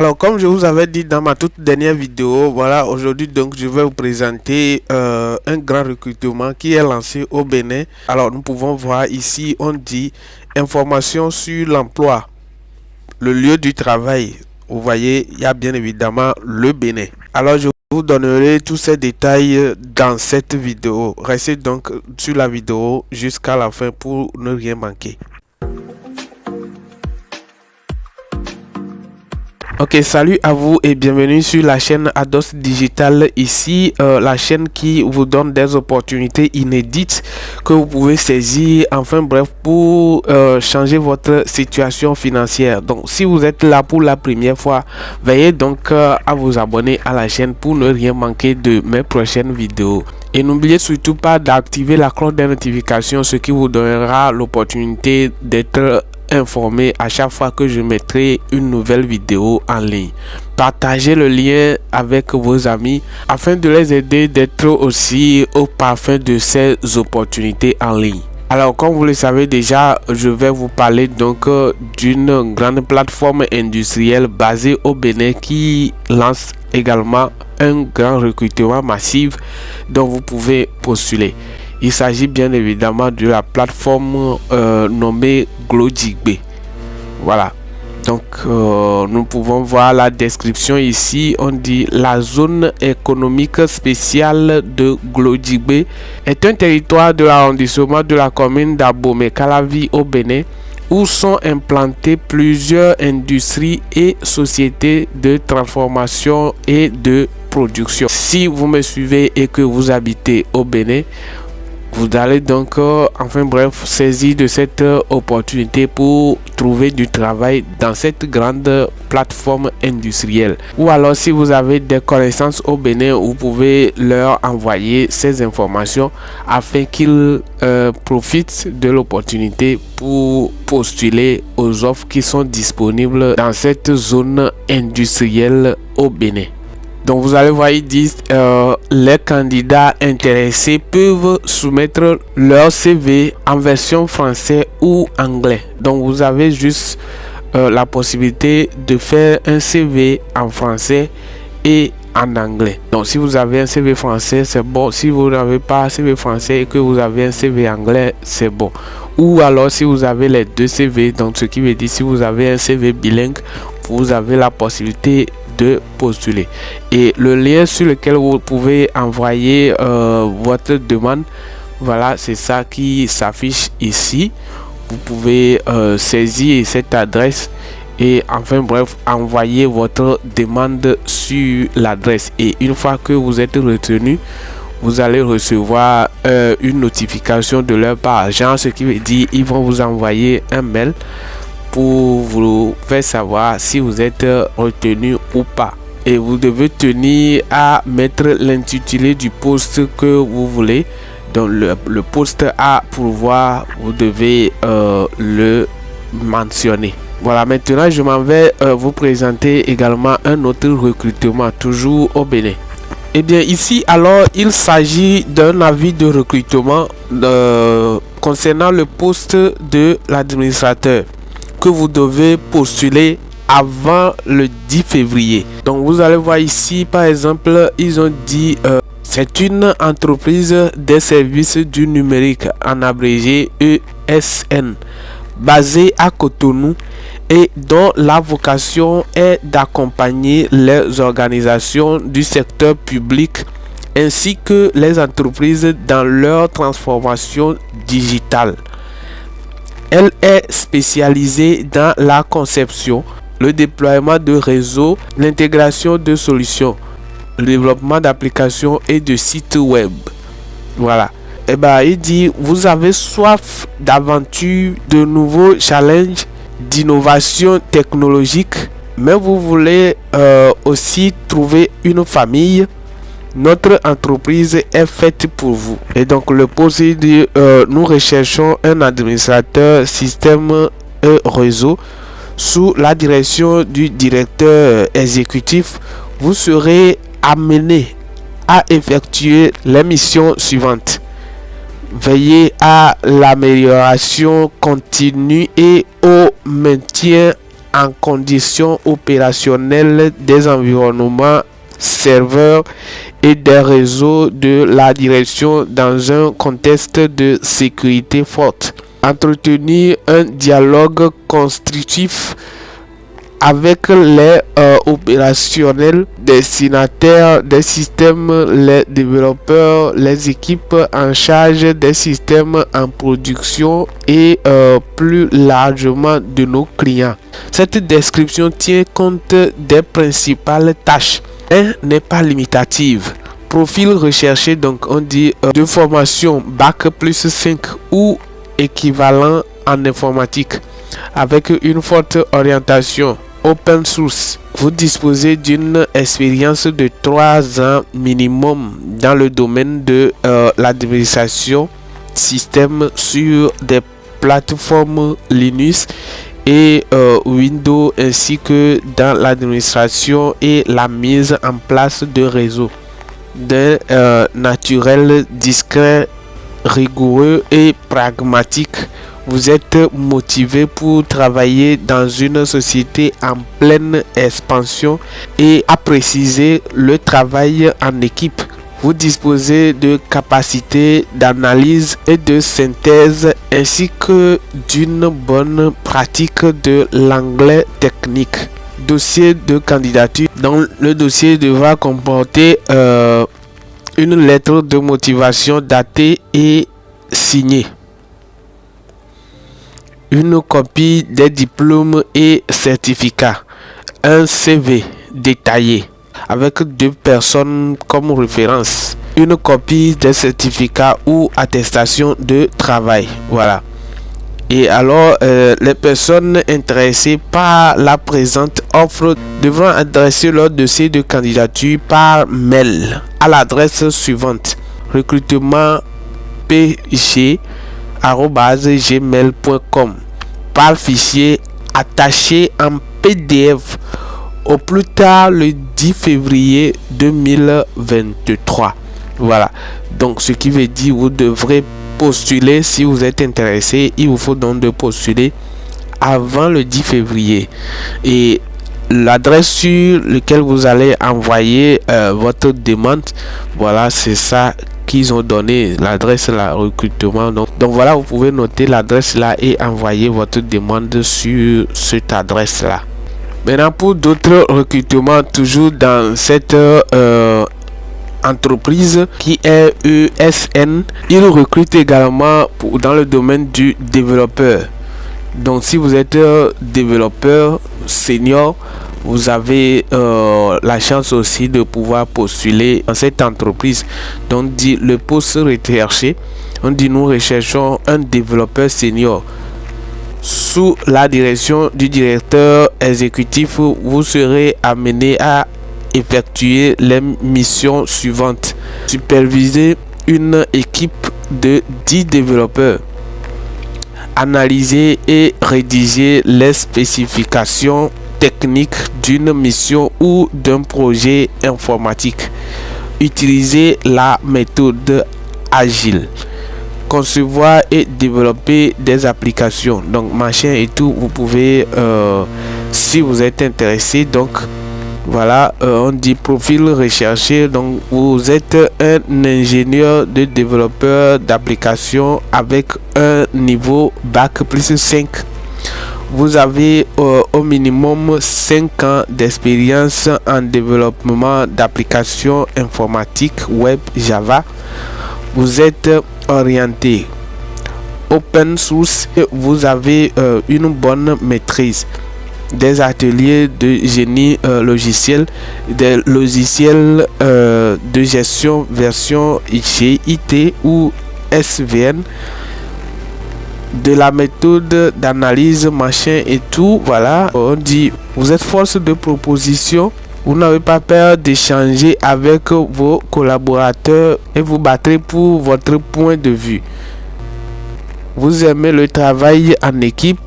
Alors, comme je vous avais dit dans ma toute dernière vidéo, voilà, aujourd'hui donc je vais vous présenter un grand recrutement qui est lancé au Bénin. Alors, nous pouvons voir ici, on dit information sur l'emploi, le lieu du travail. Vous voyez, il y a bien évidemment le Bénin. Alors, je vous donnerai tous ces détails dans cette vidéo. Restez donc sur la vidéo jusqu'à la fin pour ne rien manquer. Ok, salut à vous et bienvenue sur la chaîne Ados Digital. Ici, la chaîne qui vous donne des opportunités inédites que vous pouvez saisir. Enfin bref, pour changer votre situation financière. Donc, si vous êtes là pour la première fois, veuillez donc à vous abonner à la chaîne pour ne rien manquer de mes prochaines vidéos. Et n'oubliez surtout pas d'activer la cloche de notification, ce qui vous donnera l'opportunité d'être informé à chaque fois que je mettrai une nouvelle vidéo en ligne. Partagez le lien avec vos amis afin de les aider d'être aussi au parfum de ces opportunités en ligne. Alors, comme vous le savez déjà, je vais vous parler donc d'une grande plateforme industrielle basée au Bénin qui lance également un grand recrutement massif dont vous pouvez postuler. Il s'agit bien évidemment de la plateforme nommée Glojigbe. Voilà. Donc, nous pouvons voir la description ici. On dit la zone économique spéciale de Glojigbe est un territoire de l'arrondissement de la commune d'Abomey-Calavi au Bénin où sont implantées plusieurs industries et sociétés de transformation et de production. Si vous me suivez et que vous habitez au Bénin, vous allez donc, enfin bref, saisir de cette opportunité pour trouver du travail dans cette grande plateforme industrielle. Ou alors, si vous avez des connaissances au Bénin, vous pouvez leur envoyer ces informations afin qu'ils profitent de l'opportunité pour postuler aux offres qui sont disponibles dans cette zone industrielle au Bénin. Donc vous allez voir, ils disent les candidats intéressés peuvent soumettre leur CV en version français ou anglais. Donc vous avez juste la possibilité de faire un CV en français et en anglais. Donc si vous avez un CV français, c'est bon. Si vous n'avez pas un CV français et que vous avez un CV anglais, c'est bon. Ou alors si vous avez les deux CV, donc ce qui veut dire si vous avez un CV bilingue, vous avez la possibilité de postuler. Et le lien sur lequel vous pouvez envoyer votre demande, voilà, c'est ça qui s'affiche ici. Vous pouvez saisir cette adresse et enfin bref, envoyer votre demande sur l'adresse. Et une fois que vous êtes retenu, vous allez recevoir une notification de leur part, genre ce qui veut dire ils vont vous envoyer un mail pour vous faire savoir si vous êtes retenu ou pas. Et vous devez tenir à mettre l'intitulé du poste que vous voulez. Donc le poste à pourvoir, vous devez le mentionner. Voilà, maintenant je m'en vais vous présenter également un autre recrutement toujours au Bénin. Et bien ici alors il s'agit d'un avis de recrutement concernant le poste de l'administrateur que vous devez postuler avant le 10 février. Donc vous allez voir ici par exemple, ils ont dit c'est une entreprise des services du numérique en abrégé ESN basée à Cotonou et dont la vocation est d'accompagner les organisations du secteur public ainsi que les entreprises dans leur transformation digitale. Elle est spécialisée dans la conception, le déploiement de réseaux, l'intégration de solutions, le développement d'applications et de sites web. Voilà. Et ben, il dit, vous avez soif d'aventure, de nouveaux challenges, d'innovation technologique, mais vous voulez aussi trouver une famille. Notre entreprise est faite pour vous. Et donc le poste dit nous recherchons un administrateur système et réseau sous la direction du directeur exécutif. Vous serez amené à effectuer les missions suivantes: veiller à l'amélioration continue et au maintien en conditions opérationnelles des environnements serveurs et des réseaux de la direction dans un contexte de sécurité forte. Entretenir un dialogue constructif avec les opérationnels, destinataires des systèmes, les développeurs, les équipes en charge des systèmes en production et plus largement de nos clients. Cette description tient compte des principales tâches. N'est pas limitative. Profil recherché, donc on dit de formation bac plus 5 ou équivalent en informatique avec une forte orientation open source. Vous disposez d'une expérience de 3 ans minimum dans le domaine de l'administration système sur des plateformes Linux et Windows, ainsi que dans l'administration et la mise en place de réseaux d'un naturel discret, rigoureux et pragmatique. Vous êtes motivé pour travailler dans une société en pleine expansion et apprécier le travail en équipe. Vous disposez de capacités d'analyse et de synthèse ainsi que d'une bonne pratique de l'anglais technique. Dossier de candidature. Donc, le dossier devra comporter une lettre de motivation datée et signée, une copie des diplômes et certificats, un CV détaillé avec 2 personnes comme référence, une copie des certificats ou attestation de travail. Voilà. Et alors, les personnes intéressées par la présente offre devront adresser leur dossier de candidature par mail à l'adresse suivante: recrutementpg@gmail.com, par fichier attaché en PDF au plus tard le 10 février 2023. Voilà. Donc, ce qui veut dire vous devrez postuler si vous êtes intéressé. Il vous faut donc de postuler avant le 10 février. Et l'adresse sur laquelle vous allez envoyer votre demande, voilà, c'est ça qu'ils ont donné, l'adresse là, recrutement. Donc voilà, vous pouvez noter l'adresse là et envoyer votre demande sur cette adresse là. Maintenant, pour d'autres recrutements, toujours dans cette entreprise qui est ESN, il recrute également dans le domaine du développeur. Donc si vous êtes développeur senior, vous avez la chance aussi de pouvoir postuler dans cette entreprise. Donc dit le poste recherché, on dit nous recherchons un développeur senior sous la direction du directeur exécutif. Vous serez amené à effectuer les missions suivantes: superviser une équipe de 10 développeurs, analyser et rédiger les spécifications techniques d'une mission ou d'un projet informatique, utiliser la méthode agile, concevoir et développer des applications, donc machin et tout. Vous pouvez si vous êtes intéressé, donc voilà, on dit profil recherché. Donc vous êtes un ingénieur de développeur d'application avec un niveau bac plus 5. Vous avez au minimum 5 ans d'expérience en développement d'applications informatiques web Java. Vous êtes orienté open source et vous avez une bonne maîtrise des ateliers de génie logiciel, des logiciels de gestion version GIT ou SVN, de la méthode d'analyse machin et tout. Voilà, on dit vous êtes force de proposition, vous n'avez pas peur d'échanger avec vos collaborateurs et vous battrez pour votre point de vue. Vous aimez le travail en équipe,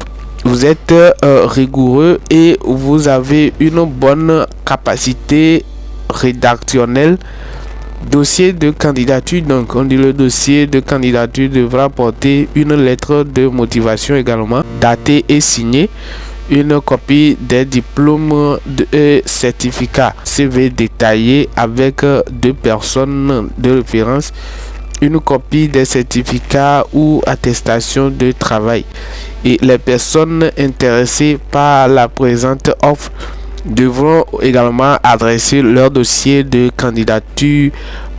vous êtes rigoureux et vous avez une bonne capacité rédactionnelle. Dossier de candidature, donc on dit le dossier de candidature devra porter une lettre de motivation également datée et signée, une copie des diplômes et certificats, CV détaillé avec 2 personnes de référence, une copie des certificats ou attestations de travail. Et les personnes intéressées par la présente offre devront également adresser leur dossier de candidature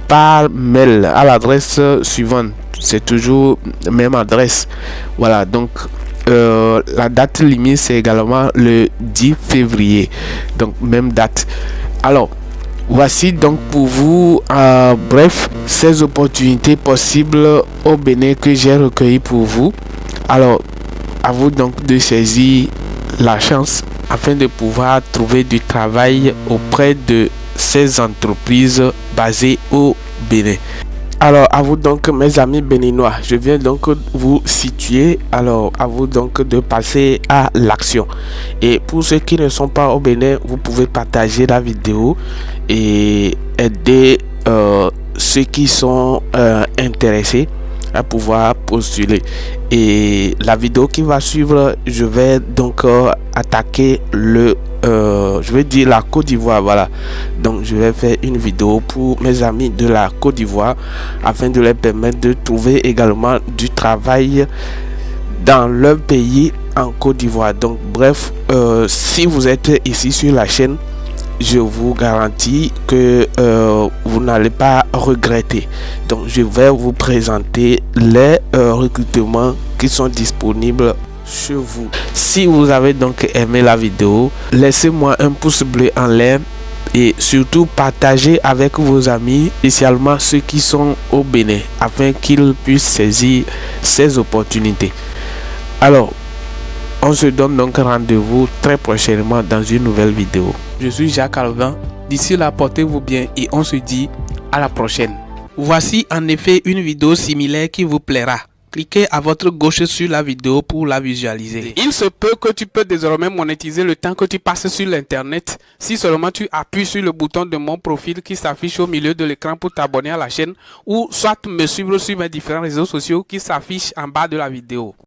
par mail à l'adresse suivante. C'est toujours la même adresse. Voilà, donc la date limite c'est également le 10 février, donc même date. Alors voici donc pour vous bref ces opportunités possibles au Bénin que j'ai recueilli pour vous. Alors à vous donc de saisir la chance afin de pouvoir trouver du travail auprès de ces entreprises basées au Bénin. Alors à vous donc mes amis béninois, je viens donc vous situer, alors à vous donc de passer à l'action. Et pour ceux qui ne sont pas au Bénin, vous pouvez partager la vidéo et aider ceux qui sont intéressés à pouvoir postuler. Et la vidéo qui va suivre, je vais donc attaquer je vais dire la Côte d'Ivoire. Voilà, donc je vais faire une vidéo pour mes amis de la Côte d'Ivoire afin de leur permettre de trouver également du travail dans leur pays en Côte d'Ivoire. Donc bref, si vous êtes ici sur la chaîne, je vous garantis que vous n'allez pas regretter. Donc je vais vous présenter les recrutements qui sont disponibles chez vous. Si vous avez donc aimé la vidéo, laissez-moi un pouce bleu en l'air et surtout partagez avec vos amis, spécialement ceux qui sont au Bénin, afin qu'ils puissent saisir ces opportunités. Alors on se donne donc rendez-vous très prochainement dans une nouvelle vidéo. Je suis Jacques Alvin. D'ici là, portez-vous bien et on se dit à la prochaine. Voici en effet une vidéo similaire qui vous plaira. Cliquez à votre gauche sur la vidéo pour la visualiser. Il se peut que tu peux désormais monétiser le temps que tu passes sur l'internet si seulement tu appuies sur le bouton de mon profil qui s'affiche au milieu de l'écran pour t'abonner à la chaîne, ou soit me suivre sur mes différents réseaux sociaux qui s'affichent en bas de la vidéo.